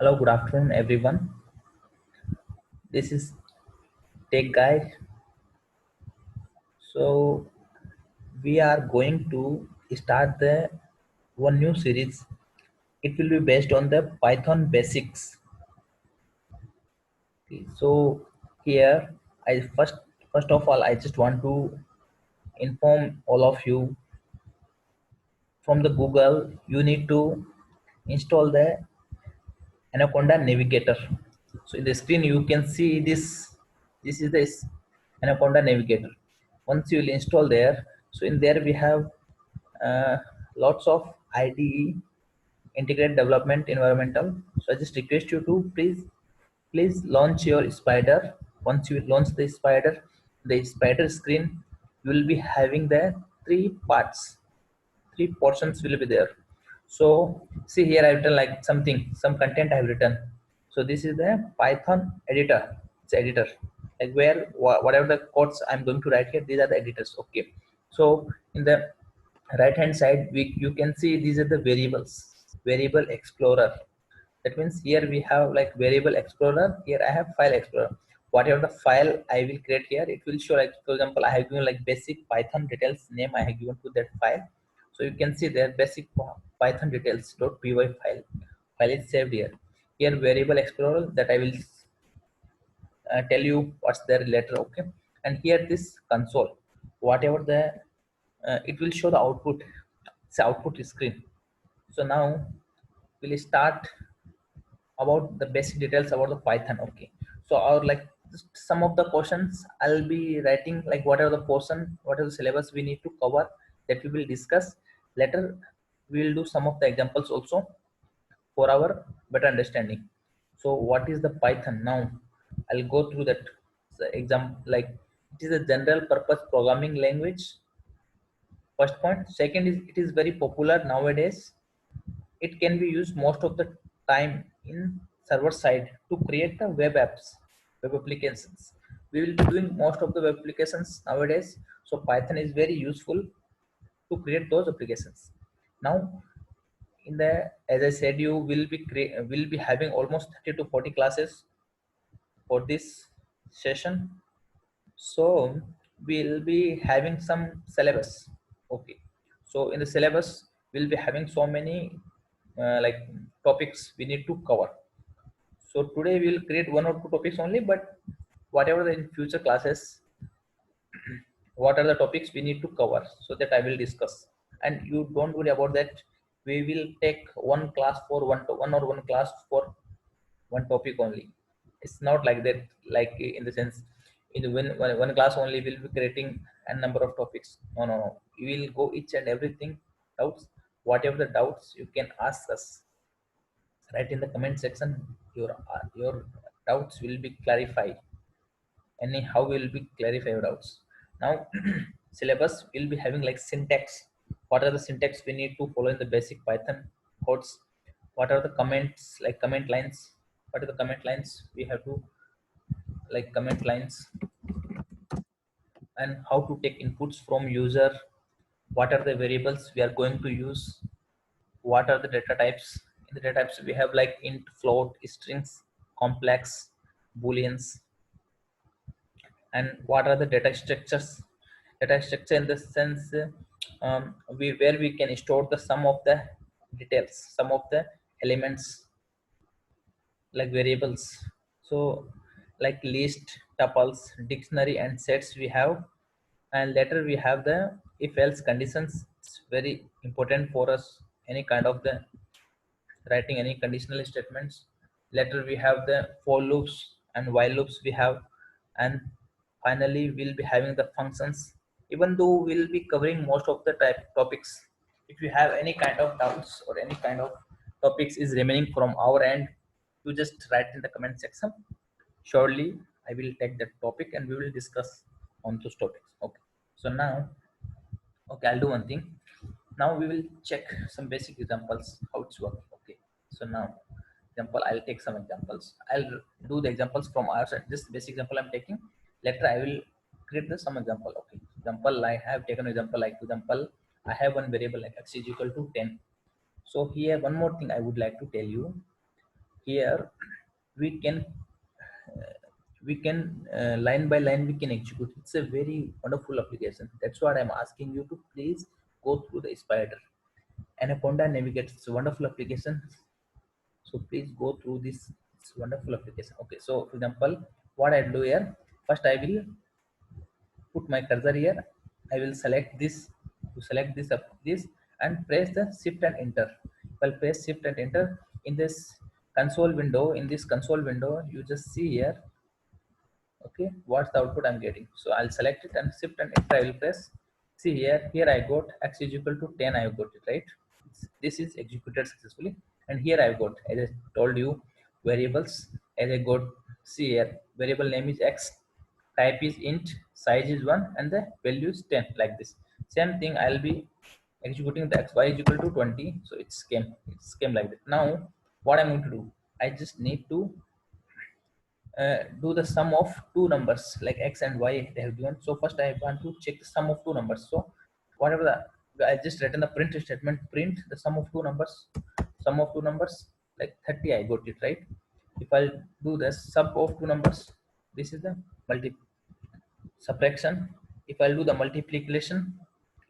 Hello, good afternoon, everyone. This is Tech Guy. So, we are going to start the one new series. It will be based on the Python basics. Okay, so, here, I first of all, I just want to inform all of you from the Google. You need to install the Anaconda Navigator. So in the screen you can see this. This is the Anaconda Navigator. Once you will install there, so in there we have uh, lots of IDE, integrated development environmental. So I just request you to please launch your Spider. Once you launch the Spider screen, you will be having the three parts, three portions will be there. So see here I've written like some content I've written. So this is the Python editor. It's editor, like where whatever the codes I'm going to write here, these are the editors. Okay, so in the right hand side you can see these are the variables. Variable explorer, that means here we have like variable explorer. Here I have file explorer. Whatever the file I will create here, it will show, like for example I have given like basic Python details name I have given to that file. So you can see there basic Python details.py file is saved here. Here variable explorer, that I will tell you what's there later. Okay, and here this console, whatever the it will show the output. It's output screen. So now we'll start about the basic details about the Python. Okay, so our like just some of the questions I'll be writing, like what are the portion, what are the syllabus we need to cover, that we will discuss later. We will do some of the examples also for our better understanding. So what is the Python? Now I'll go through that. So example, like it is a general purpose programming language. First point. Second is it is very popular nowadays. It can be used most of the time in server side to create the web apps, web applications. We will be doing most of the web applications nowadays. So Python is very useful to create those applications. Now in the, as I said, you will be having almost 30 to 40 classes for this session. So we'll be having some syllabus. Okay. So in the syllabus, we'll be having so many like topics we need to cover. So today we'll create one or two topics only, but whatever the in future classes, what are the topics we need to cover, so that I will discuss. And you don't worry about that. We will take one class for one or one class for one topic only. It's not like that, like in the sense in the one class only will be creating a number of topics. No, no, no. You will go each and everything doubts. Whatever the doubts you can ask us, write in the comment section. Your doubts will be clarified. Anyhow will be clarify your doubts. Now syllabus will be having like syntax. What are the syntax we need to follow in the basic Python codes? What are the comments, like comment lines? What are the comment lines we have to, like comment lines? And how to take inputs from user? What are the variables we are going to use? What are the data types? In the data types we have like int, float, strings, complex, booleans. And what are the data structures? Data structure in the sense, we where we can store the sum of the details, some of the elements, like variables. So like list, tuples, dictionary and sets we have. And later we have the if else conditions. It's very important for us, any kind of the writing any conditional statements. Later we have the for loops and while loops we have. And finally we'll be having the functions. Even though we'll be covering most of the type topics, if you have any kind of doubts or any kind of topics is remaining from our end, you just write in the comment section. Surely I will take that topic and we will discuss on those topics. Okay, so now, okay, I'll do one thing. Now we will check some basic examples how it's working. Okay, so now example, I'll take some examples. I'll do the examples from our side. This basic example I'm taking. Later I will create the some example. Okay, example I have taken example, like example I have one variable like x is equal to 10. So here one more thing I would like to tell you. Here we can line by line we can execute. It's a very wonderful application. That's what I'm asking you to please go through the Spider. Anaconda Navigator, it's a wonderful application. So please go through this. It's wonderful application. Okay, so for example, what I do here, first I will put my cursor here. I will select this, to select this up this, and press the shift and enter. I'll press shift and enter. In this console window, you just see here, okay, what's the output I'm getting. So I'll select it and shift and enter. I will press. See here I got x is equal to 10. I got it right. This is executed successfully. And here I've got, as I told you, variables. As I got, see here, variable name is x, type is int, size is 1, and the value is 10, like this. Same thing I'll be executing the x, y is equal to 20. So it came like that. Now what I'm going to do, I just need to do the sum of two numbers like x and y they have given. So first I want to check the sum of two numbers. So whatever I just written the print statement, print the sum of two numbers, like 30. I got it right. If I do the sum of two numbers, this is the multi subtraction. If I do the multiplication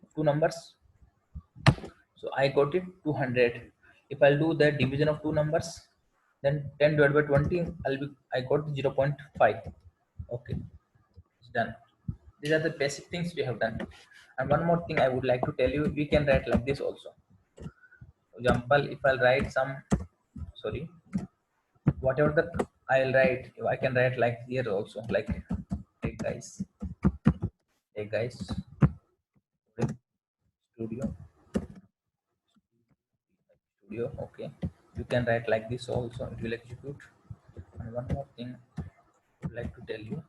of two numbers, so I got it 200. If I'll do the division of two numbers, then 10 divided by 20, I got 0 0.5. Okay, it's done. These are the basic things we have done. And one more thing I would like to tell you, we can write like this also. For example, if I'll write some, sorry, whatever the I'll write, I can write like here also, like, hey guys, hey guys, studio, studio. Okay, you can write like this also. It will execute. And one more thing I would like to tell you,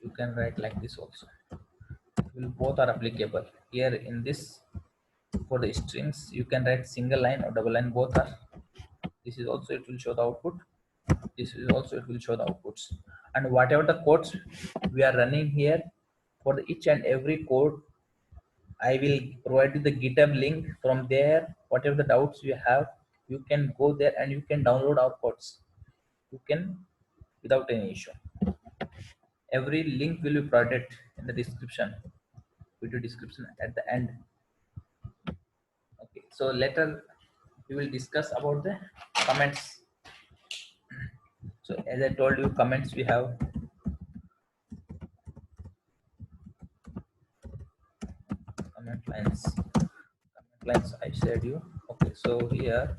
you can write like this also. Will both are applicable here in this. For the strings you can write single line or double line, both are. This is also, it will show the output. This is also, it will show the outputs. And whatever the codes we are running here, for the each and every code I will provide you the GitHub link. From there, whatever the doubts you have, you can go there and you can download our codes. You can, without any issue. Every link will be provided in the description, video description at the end. Okay, so later we will discuss about the comments. So as I told you, comments we have comment lines. Comment lines I said you. Okay, so here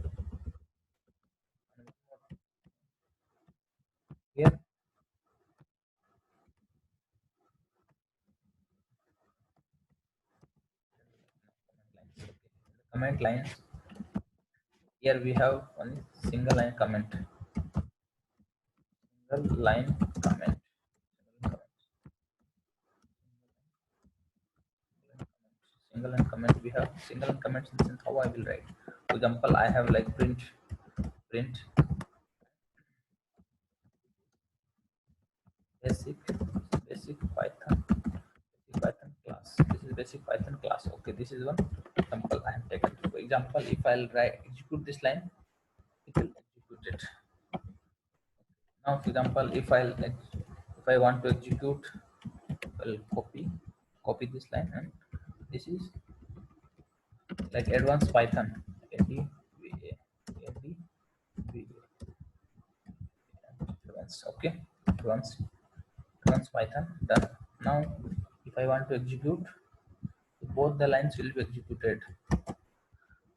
comment lines. Here we have one single line comment. Single line comment. Single line comment. We have single line comments in the sense how I will write. For example, I have like print basic basic Python Python class. This is basic Python class. Okay, this is one example I have taken. For example, if I'll write execute this line, it will execute it. Now, for example, if I want to execute, I'll copy this line, and this is like advanced Python. Advanced. Okay, advanced Python done. Now, if I want to execute, both the lines will be executed.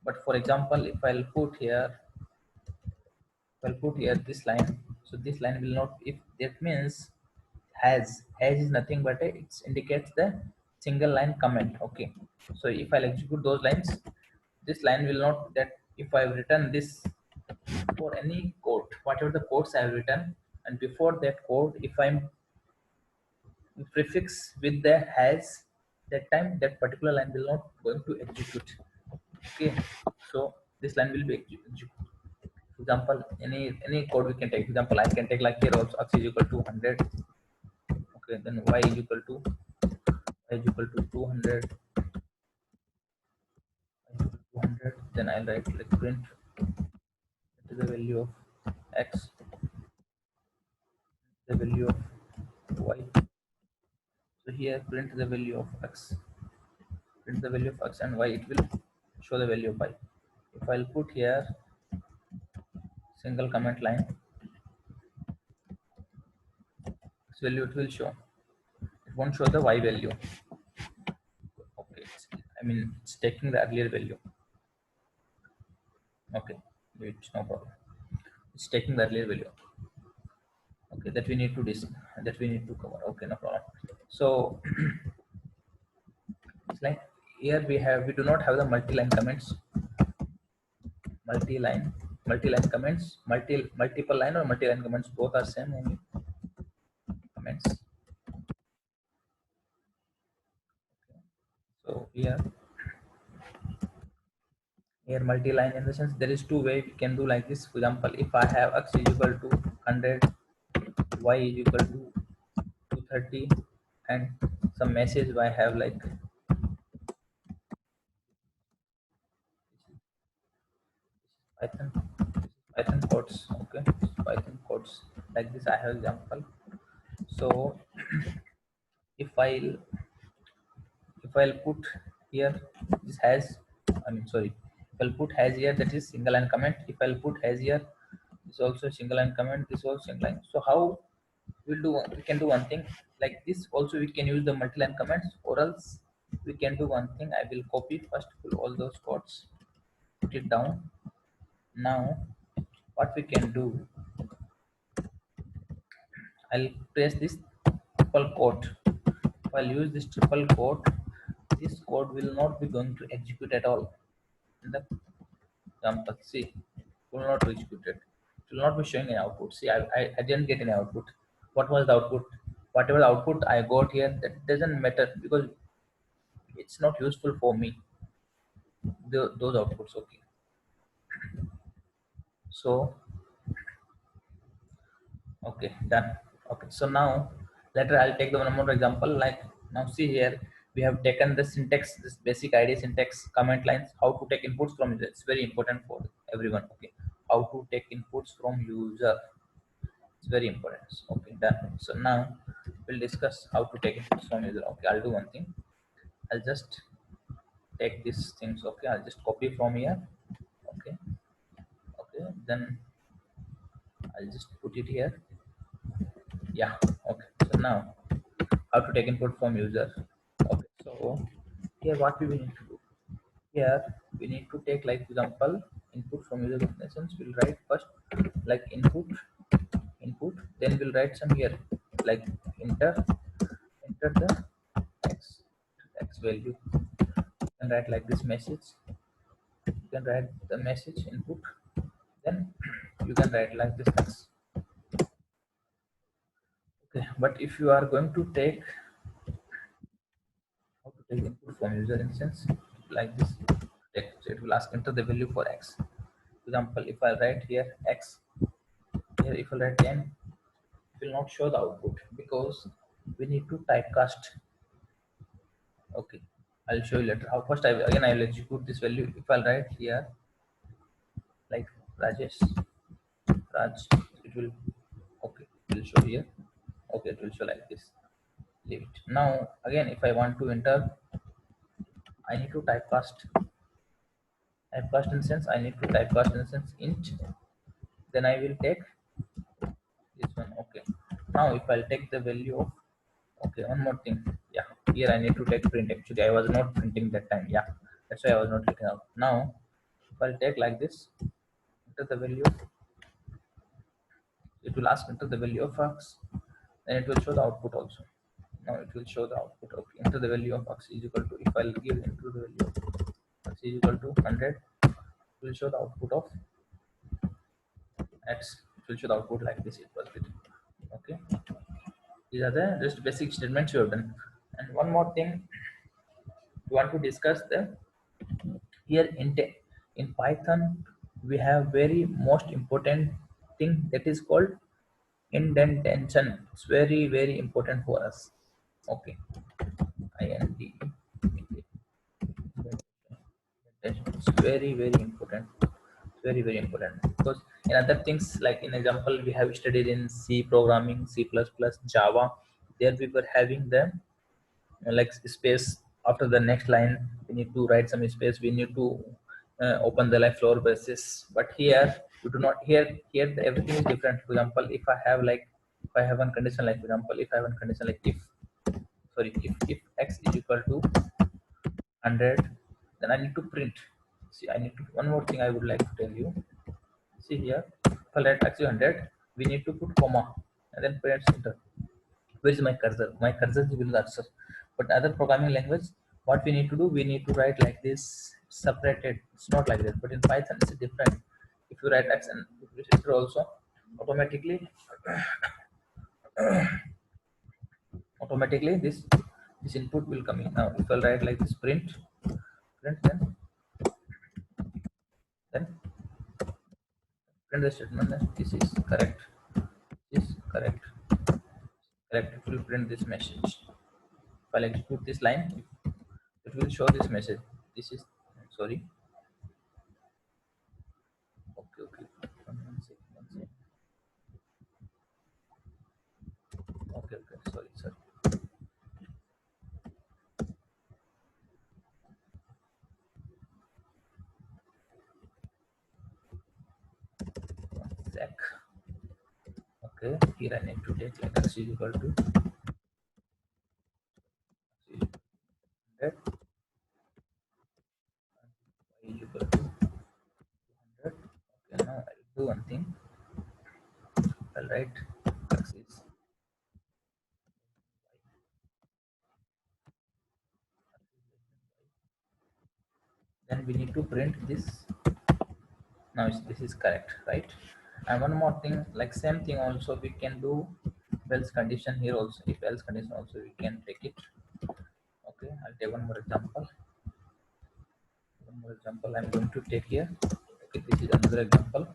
But for example, if I'll put here this line, so this line will not. If that means has is nothing but it indicates the single line comment. Okay, so if I'll execute those lines, this line will not. That if I've written this for any code, whatever the codes I've written, and before that code, if I'm prefix with the has, that time that particular line will not going to execute. Okay, so this line will be executed. For example, any code we can take. For example, I can take like here also x is equal to 100. Okay, then y is equal to 200. 200. Then I'll write like print to the value of x, the value of y. So here print the value of x, print the value of x and y, it will show the value of y. If I'll put here single comment line, this value it will show. It won't show the y value. Okay, it's taking the earlier value. Okay, wait, no problem. It's taking the earlier value. Okay, that we need to that we need to cover. Okay, no problem. So it's like here we do not have the multi-line comments, multi-line multi-line comments, multiple line or multi-line comments, both are same only comments. So here multi-line in the sense there is two way we can do like this. For example, if I have x is equal to 100, y is equal to 230, and some message I have like python python codes. Okay, python codes like this I have example. So if I'll put here, this has, sorry, if I'll put has here, that is single line comment. If I'll put has here, this also single line comment, this also single line. So how we can do one thing like this also, we can use the multi-line comments, or else we can do one thing. I will copy first all those codes, put it down. Now what we can do, I'll press this triple quote. If I'll use this triple quote, this code will not be going to execute at all in the example. See, it will not be executed. It will not be showing any output. See, I didn't get any output. What was the output? Whatever the output I got here, that doesn't matter because it's not useful for me. Those outputs, okay. So okay, done. Okay, so now later I'll take the one more example. Like now, see here we have taken the syntax, this basic idea syntax, comment lines, how to take inputs from user. It's very important for everyone. Okay, how to take inputs from user. It's very important. Okay, done. So now we'll discuss how to take inputs from user. Okay, I'll do one thing. I'll just take these things. Okay, I'll just copy from here. Okay, okay, then I'll just put it here. Yeah, okay. So now how to take input from user. Okay, so here what we will need to do, here we need to take, like for example, input from user definitions. We'll write first like input, then we'll write some here like enter the x value. You can write like this message, you can write the message input, then you can write like this x. Okay, but if you are going to take how to take input from user instance like this, so it will ask enter the value for x. For example, if I write here x, here if I write 10, it will not show the output because we need to typecast. Okay, I'll show you later how. First again I will execute this value. If I'll write here like Rajesh, Raj, it will, okay, it will show here. Okay, it will show like this. Leave it. Now again if I want to enter, I need to typecast instance. I need to typecast instance int, then I will take this one. Okay, now if I'll take the value of, okay, one more thing. Yeah, here I need to take print. Actually I was not printing that time. Yeah, that's why I was not taking out. Now if I'll take like this, enter the value, it will ask enter the value of x, then it will show the output also. Now it will show the output. Okay, enter the value of x is equal to, if I'll give into the value of x is equal to 100, it will show the output of x. It will show the output like this, equals it. Okay, these are the just basic statements you have done. And one more thing we want to discuss, the here in Python we have very most important thing that is called indentation. It's very important for us. Okay, IND, it's very important. very important, because in other things, like in example, we have studied in C programming, C++, Java. There we were having the like space after the next line. We need to write some space, we need to open the like floor basis. But here you do not. Here everything is different. For example, if I have like, if I have one condition, like for example, if I have one condition like, if sorry, if x is equal to 100, then I need to print. See, I need to, one more thing I would like to tell you. See here, if I write x is 100, we need to put comma and then print enter. Where is my cursor? My cursor is below the cursor. But other programming language, what we need to do, we need to write like this, separated. It's not like that. But in Python, it's different. If you write x and enter also, automatically, automatically this input will come in. Now, if I write like this, print, then print the statement. Then this is correct. This is correct. Correct. It will print this message. If I execute this line, it will show this message. This is, sorry. Okay, okay. One second, one second. Okay, okay. Sorry, sorry. One sec. Okay, here I need to take like x is equal to x is equal to 100. Okay, now I'll do one thing. I'll write x is, then we need to print this. Now this is correct, right? And one more thing, like same thing also we can do else condition here also. If else condition also we can take it. Okay, I'll take one more example. One more example I'm going to take here. Okay, this is another example.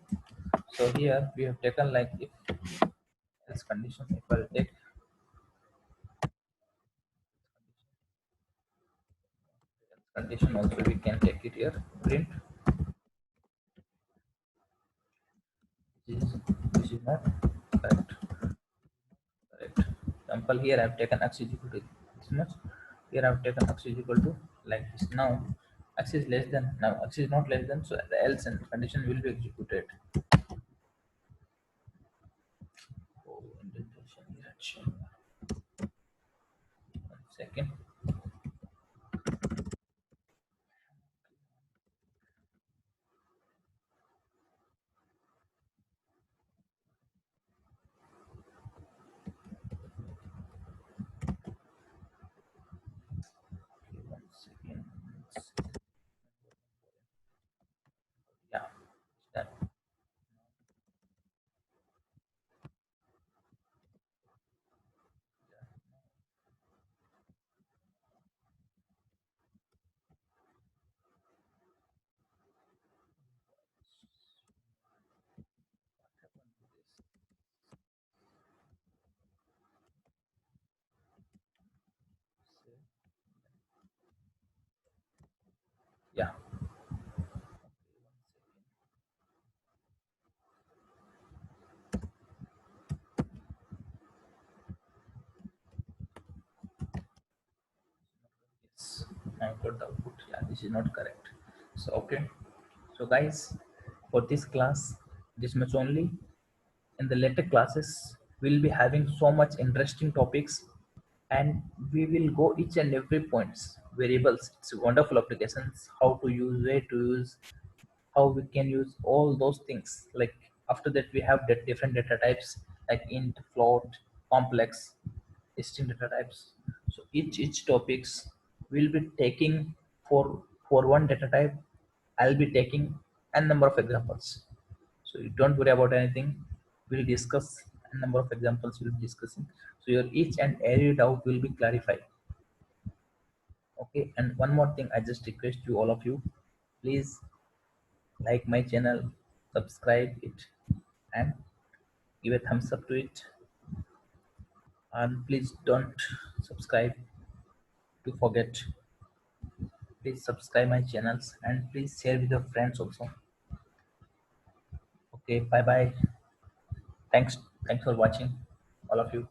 So here we have taken like, if else condition, if I'll take else condition also, we can take it here. Print this is not correct. Correct. Example, here I've taken x is equal to this much. Here I've taken x is equal to like this. Now x is less than, now x is not less than, so the else and condition will be executed. Oh, indentation direction. One second. Okay, one second. Yeah, it's done. Yeah. Yes, I got the output. Yeah, this is not correct. So okay. So guys, for this class, this much only. In the later classes, we'll be having so much interesting topics, and we will go each and every points, variables. It's wonderful applications, how to use, where to use, how we can use all those things. Like after that, we have the different data types like int, float, complex, distinct data types. So each topics will be taking, for one data type, I'll be taking n number of examples. So you don't worry about anything. We'll discuss a number of examples. We'll be discussing. So your each and every doubt will be clarified. Okay. And one more thing, I just request you, all of you, please like my channel, subscribe it, and give a thumbs up to it. And please don't subscribe to forget. Please subscribe my channels and please share with your friends also. Okay, bye bye. Thanks for watching, all of you.